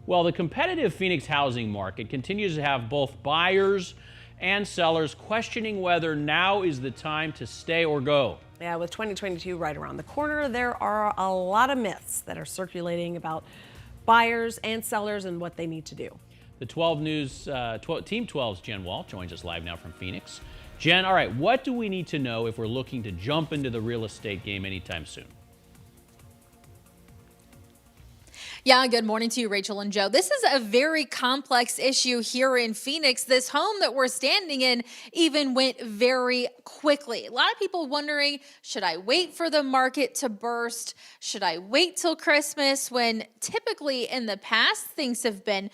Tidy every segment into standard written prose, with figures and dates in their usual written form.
Well, the competitive Phoenix housing market continues to have both buyers and sellers questioning whether now is the time to stay or go. Yeah, with 2022 right around the corner, there are a lot of myths that are circulating about buyers and sellers and what they need to do. The 12 News Team 12's Jen Wall joins us live now from Phoenix. Jen, all right, what do we need to know if we're looking to jump into the real estate game anytime soon? Yeah, good morning to you, Rachel and Joe. This is a very complex issue here in Phoenix. This home that we're standing in even went very quickly. A lot of people wondering, should I wait for the market to burst? Should I wait till Christmas when typically in the past things have been,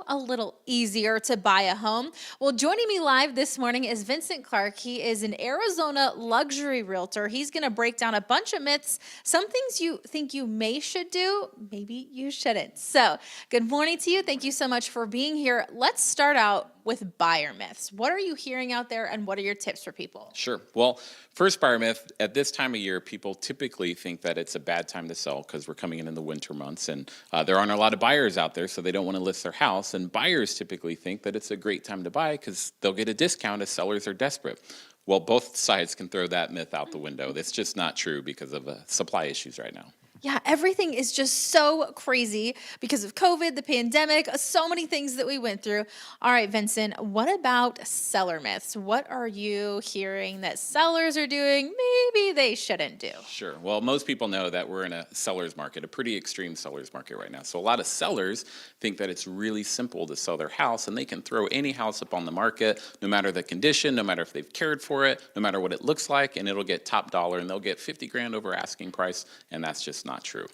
a little easier to buy a home? Well, joining me live this morning is Vincent Clark. He is an Arizona luxury realtor. He's going to break down a bunch of myths, some things you think you should do, maybe you shouldn't. So good morning to you. Thank you so much for being here. Let's start out with buyer myths. What are you hearing out there and what are your tips for people? Sure. Well, first buyer myth, at this time of year, people typically think that it's a bad time to sell because we're coming in the winter months and there aren't a lot of buyers out there, so they don't want to list their house. And buyers typically think that it's a great time to buy because they'll get a discount as sellers are desperate. Well, both sides can throw that myth out the window. That's just not true because of supply issues right now. Yeah, everything is just so crazy because of COVID, the pandemic, so many things that we went through. All right, Vincent, what about seller myths? What are you hearing that sellers are doing maybe they shouldn't do? Sure. Well, most people know that we're in a seller's market, a pretty extreme seller's market right now. So a lot of sellers think that it's really simple to sell their house and they can throw any house up on the market, no matter the condition, no matter if they've cared for it, no matter what it looks like, and it'll get top dollar and they'll get 50 grand over asking price, and that's just not true.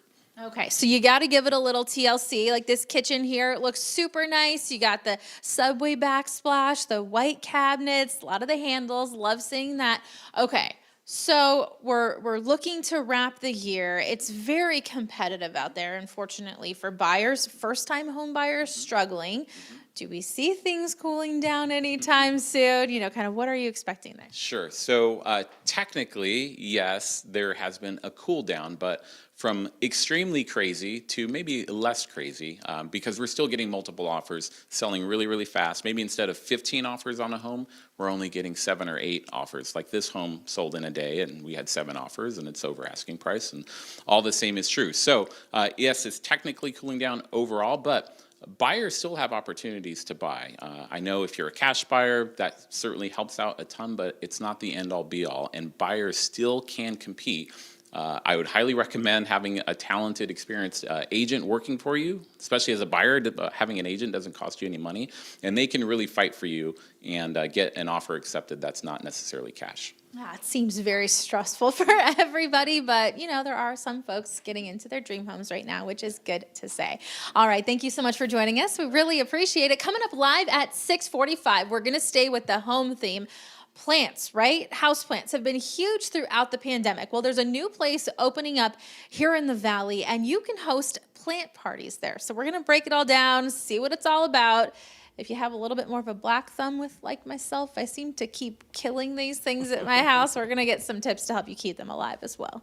Okay, so you got to give it a little TLC. Like this kitchen here, it looks super nice. You got the Subway backsplash, the white cabinets, a lot of the handles. Love seeing that. Okay, so we're looking to wrap the year. It's very competitive out there, unfortunately, for buyers, first-time home buyers struggling. Do we see things cooling down anytime soon? Kind of what are you expecting there? Sure. So technically, yes, there has been a cool down, but from extremely crazy to maybe less crazy because we're still getting multiple offers, selling really, really fast. Maybe instead of 15 offers on a home, we're only getting 7 or 8 offers. Like this home sold in a day and we had 7 offers and it's over asking price, and all the same is true. So yes, it's technically cooling down overall, but buyers still have opportunities to buy. I know if you're a cash buyer, that certainly helps out a ton, but it's not the end-all be-all, and buyers still can compete. I would highly recommend having a talented, experienced agent working for you, especially as a buyer. Having an agent doesn't cost you any money, and they can really fight for you and get an offer accepted that's not necessarily cash. Yeah, it seems very stressful for everybody, but there are some folks getting into their dream homes right now, which is good to say. All right, thank you so much for joining us. We really appreciate it. Coming up live at 6:45, we're going to stay with the home theme. Plants, right? House plants have been huge throughout the pandemic. Well, there's a new place opening up here in the Valley, and you can host plant parties there. So we're going to break it all down, see what it's all about. If you have a little bit more of a black thumb with, like myself, I seem to keep killing these things at my house. We're going to get some tips to help you keep them alive as well.